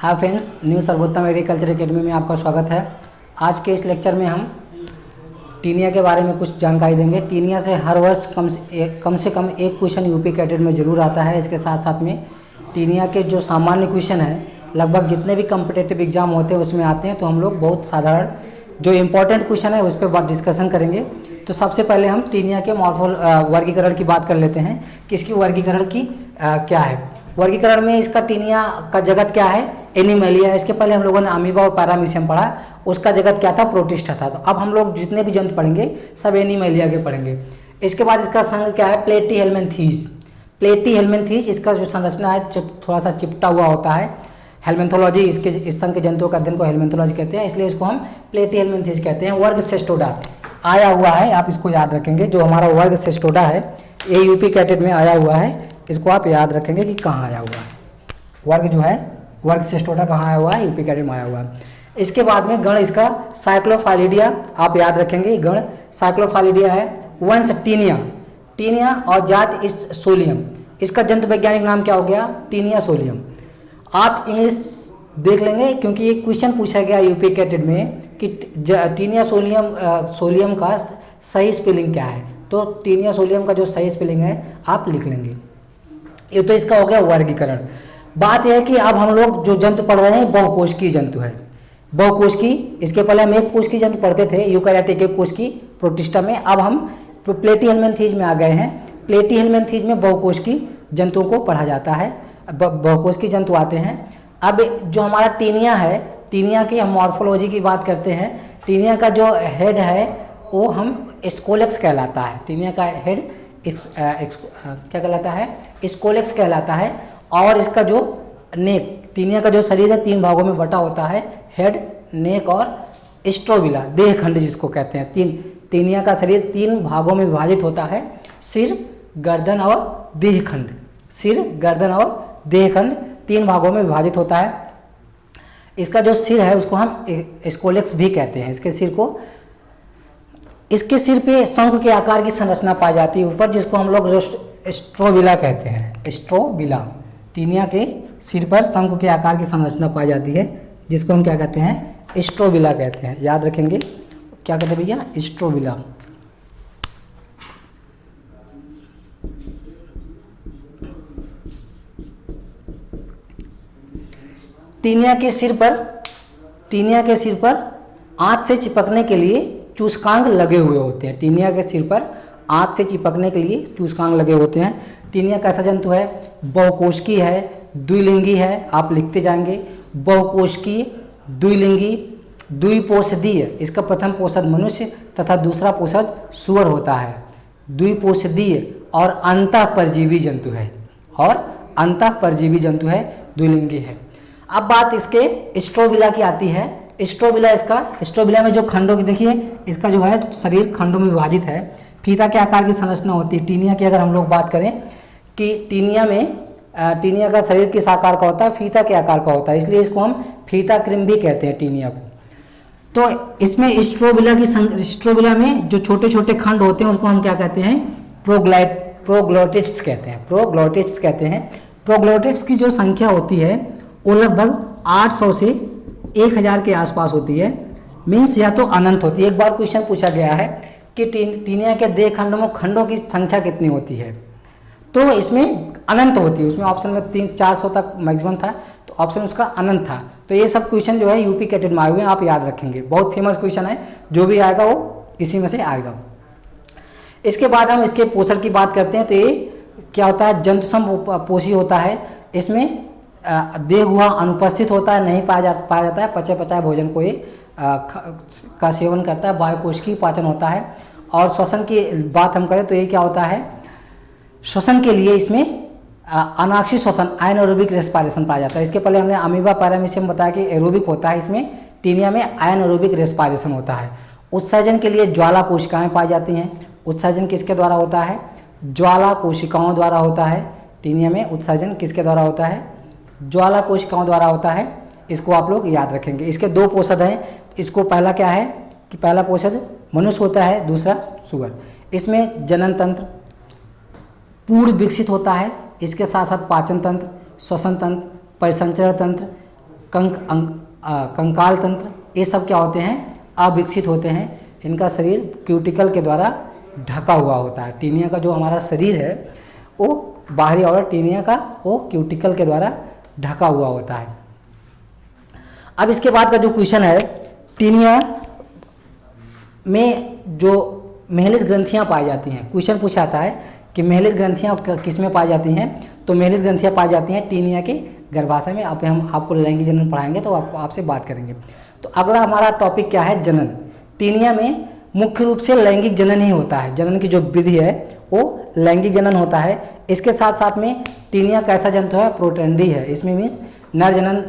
Hi friends, new सर्वोत्तम agriculture academy में आपका स्वागत है। आज के इस लेक्चर में हम टीनिया के बारे में कुछ जानकारी देंगे। टीनिया से हर वर्ष कम से कम एक क्वेश्चन यूपी कैडेट में ज़रूर आता है। इसके साथ साथ में टीनिया के जो सामान्य क्वेश्चन हैं लगभग जितने भी कम्पिटेटिव एग्जाम होते हैं उसमें आते हैं। तो हम लोग बहुत साधारण जो इम्पोर्टेंट क्वेश्चन है उस पर डिस्कशन करेंगे। तो सबसे पहले हम टीनिया के वर्गीकरण की बात कर लेते हैं कि इसकी वर्गीकरण की क्या है। वर्गीकरण में इसका टीनिया का जगत क्या है, एनिमलिया। इसके पहले हम लोगों ने अमीबा और पैरामीशियम पढ़ा, उसका जगत क्या था, प्रोटिस्टा था। तो अब हम लोग जितने भी जंतु पढ़ेंगे सब एनिमलिया के पढ़ेंगे। इसके बाद इसका संघ क्या है, प्लेटीहेल्मिन्थीज। प्लेटीहेल्मिन्थीज इसका जो संरचना है थोड़ा सा चिपटा हुआ होता है। हेल्मेंथोलॉजी इस संघ के जंतुओं का अध्ययन को हेल्मेंथोलॉजी कहते हैं, इसलिए इसको हम प्लेटीहेल्मिन्थीज कहते हैं। वर्ग सेस्टोडा आया हुआ है, आप इसको याद रखेंगे। जो हमारा वर्ग सेस्टोडा है ये यूपी कैटेट में आया हुआ है, इसको आप याद रखेंगे कि कहाँ आया हुआ है। वर्ग जो है वर्ग सेस्टोडा कहाँ आया हुआ है, यूपी कैटेट में आया हुआ है। इसके बाद में गण इसका साइक्लोफाइलिडिया, आप याद रखेंगे गण साइक्लोफाइलिडिया है। वंश टीनिया, टीनिया और जात सोलियम। इसका जंतु वैज्ञानिक नाम क्या हो गया, टीनिया सोलियम। आप इंग्लिश देख लेंगे क्योंकि एक क्वेश्चन पूछा गया यूपी कैटेट में कि टीनिया सोलियम का सही स्पेलिंग क्या है। तो टीनिया सोलियम का जो सही स्पेलिंग है आप लिख लेंगे। ये तो इसका हो गया वर्गीकरण। बात यह है कि अब हम लोग जो जंतु पढ़ रहे हैं बहुकोशिकीय जंतु है। बहुकोशिकीय, इसके पहले हम एक कोशिकीय जंतु पढ़ते थे यूकैरियोटिक एक कोशिकीय प्रोटिस्टा में। अब हम प्लेटीहेल्मिन्थीज में आ गए हैं। प्लेटीहेल्मिन्थीज में बहुकोशिकीय जंतुओं को पढ़ा जाता है, बहुकोशिकीय जंतु आते हैं। अब जो हमारा टीनिया है, टीनिया की हम मॉर्फोलॉजी की बात करते हैं। टीनिया का जो हेड है वो हम स्कोलेक्स कहलाता है। टीनिया का हेड क्या कहलाता है, स्कोलेक्स कहलाता है। और इसका जो नेक, टीनिया का जो शरीर है 3 भागों में बटा होता है, हेड, नेक और स्ट्रोबिला, देह खंड जिसको कहते हैं। टीनिया का शरीर 3 भागों में विभाजित होता है, सिर, गर्दन और देह खंड। सिर, गर्दन और देह खंड 3 भागों में विभाजित होता है। इसका जो सिर है उसको हम स्कोलेक्स भी कहते हैं। इसके सिर पे शंख के आकार की संरचना पाई जाती है ऊपर, जिसको हम लोग स्ट्रोबिला कहते हैं। स्ट्रोबिला, टीनिया के सिर पर शंख के आकार की संरचना पाई जाती है, जिसको हम क्या कहते हैं, स्ट्रोबिला कहते हैं। याद रखेंगे क्या कहते हैं भैया, स्ट्रोबिला। टीनिया के सिर पर आंत से चिपकने के लिए चूसकांग लगे हुए होते हैं। टीनिया के सिर पर आंत से चिपकने के लिए चूसकांग लगे होते हैं। टीनिया कैसा जंतु है, बहुकोशिकीय है, द्विलिंगी है, आप लिखते जाएंगे। बहुकोशिकीय, द्विलिंगी, द्विपोषदीय। इसका प्रथम पोषद मनुष्य तथा दूसरा पोषद सूअर होता है। द्विपोषदीय और अंतःपरजीवी जंतु है, द्विलिंगी है। अब बात इसके स्ट्रोबिला की आती है। स्ट्रोबिला में जो खंडों की देखिए, इसका जो है शरीर खंडों में विभाजित है। फीता के आकार की संरचना होती है। टीनिया की अगर हम लोग बात करें कि टीनिया का शरीर किस आकार का होता है, फीता के आकार का होता है, इसलिए इसको हम फीता कृमि भी कहते हैं टीनिया को। तो इसमें स्ट्रोबिला में जो छोटे छोटे खंड होते हैं उसको हम क्या कहते हैं, प्रोग्लोटिड्स कहते हैं। प्रोग्लोटिड्स की जो संख्या होती है वो लगभग 800 से 1000 के आसपास होती है। मीन्स या तो अनंत होती है। एक बार क्वेश्चन पूछा गया है कि टीनिया के देह खंडों में खंडों की संख्या कितनी होती है, तो इसमें अनंत होती है। उसमें ऑप्शन में 300-400 तक मैक्सिमम था, तो ऑप्शन उसका अनंत था। तो ये सब क्वेश्चन जो है यूपी कैटेट में आए हुए हैं, आप याद रखेंगे। बहुत फेमस क्वेश्चन है, जो भी आएगा वो इसी में से आएगा। इसके बाद हम इसके पोषण की बात करते हैं। तो ये क्या होता है, जंतुसम पोषी होता है। इसमें देह हुआ अनुपस्थित होता है, नहीं पाया जाता है। पचे पचाए भोजन को ये का सेवन करता है। बाह्यकोशिकीय पाचन होता है। और श्वसन की बात हम करें तो ये क्या होता है, श्वसन के लिए इसमें अनाक्षी श्वसन, एनारोबिक रेस्पिरेशन पाया जाता है। इसके पहले हमने अमीबा पैरामीशियम बताया कि एरोबिक होता है, इसमें टीनिया में एनारोबिक रेस्पिरेशन होता है। उत्सर्जन के लिए ज्वाला कोशिकाएँ पाई जाती हैं। उत्सर्जन किसके द्वारा होता है, ज्वाला कोशिकाओं द्वारा होता है। टीनिया में उत्सर्जन किसके द्वारा होता है, ज्वाला कोशिकाओं द्वारा होता है। इसको आप लोग याद रखेंगे। इसके 2 पोषद हैं। इसको पहला क्या है कि पहला पोषद मनुष्य होता है, दूसरा सुअर। इसमें जनन तंत्र पूर्ण विकसित होता है। इसके साथ साथ पाचन तंत्र, श्वसन तंत्र, परिसंचरण तंत्र, कंकाल तंत्र, ये सब क्या होते हैं, अविकसित होते हैं। इनका शरीर क्यूटिकल के द्वारा ढका हुआ होता है। टीनिया का जो हमारा शरीर है वो बाहरी आवरण टीनिया का वो क्यूटिकल के द्वारा ढका हुआ होता है। अब इसके बाद का जो क्वेश्चन है, टीनिया में जो मेहलिस ग्रंथियां पाई जाती हैं, क्वेश्चन पूछा आता है कि मेहलिस ग्रंथियां किस में पाई जाती हैं, तो मेहलिस ग्रंथियां पाई जाती हैं टीनिया के गर्भाशय में। अब हम आपको लैंगिक जनन पढ़ाएंगे तो आपसे बात करेंगे। तो अगला हमारा टॉपिक क्या है, जनन। टीनिया में मुख्य रूप से लैंगिक जनन ही होता है। जनन की जो विधि है वो लैंगिक जनन होता है। इसके साथ साथ में टीनिया कैसा जंतु है, प्रोटैंडी है। इसमें मीन्स नर जनन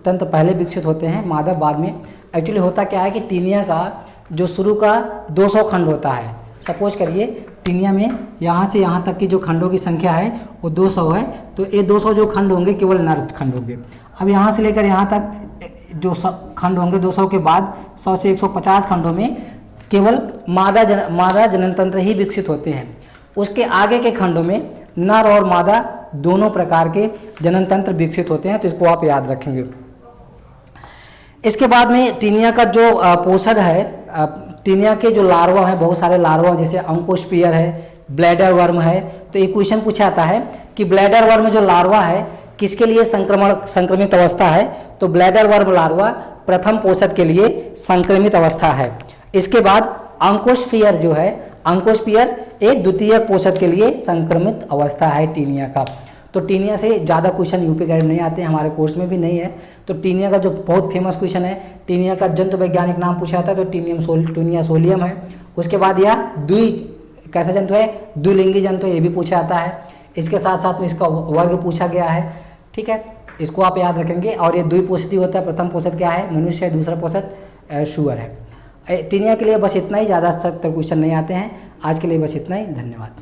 तंत्र पहले विकसित होते हैं, मादा बाद में। एक्चुअली होता क्या है कि टीनिया का जो शुरू का 200 खंड होता है। सपोज करिए टीनिया में यहाँ से यहाँ तक की जो खंडों की संख्या है वो 200 है, तो ये 200 जो खंड होंगे केवल नर खंड होंगे। अब यहाँ से लेकर यहाँ तक जो खंड होंगे 200 के बाद 100 से 150 खंडों में केवल मादा जनन तंत्र ही विकसित होते हैं। उसके आगे के खंडों में नर और मादा दोनों प्रकार के जनन तंत्र विकसित होते हैं, तो इसको आप याद रखेंगे। इसके बाद में टीनिया का जो पोषक है, टीनिया के जो लार्वा है, बहुत सारे लार्वा जैसे अंकोस्पियर है, ब्लैडर वर्म है। तो ये क्वेश्चन पूछा जाता है कि ब्लैडर वर्म जो लार्वा है किसके लिए संक्रमित अवस्था है, तो ब्लैडर वर्म लार्वा प्रथम पोषक के लिए संक्रमित अवस्था है। इसके बाद अंकोस्फियर जो है, अंकोस्फियर एक द्वितीय पोषक के लिए संक्रमित अवस्था है टीनिया का। तो टीनिया से ज़्यादा क्वेश्चन यूपी गाइड नहीं आते हैं, हमारे कोर्स में भी नहीं है। तो टीनिया का जो बहुत फेमस क्वेश्चन है, टीनिया का जंतु वैज्ञानिक नाम पूछा जाता है तो टीनिया सोलियम है। उसके बाद यह कैसा जंतु है, द्विलिंगी जंतु, ये भी पूछा जाता है। इसके साथ साथ में इसका वर्ग पूछा गया है, ठीक है, इसको आप याद रखेंगे। और ये द्विपोषित होता है, प्रथम पोषक क्या है, मनुष्य है, दूसरा पोषक शुअर है। टीनिया के लिए बस इतना ही, ज़्यादा सख्त क्वेश्चन नहीं आते हैं। आज के लिए बस इतना ही, धन्यवाद।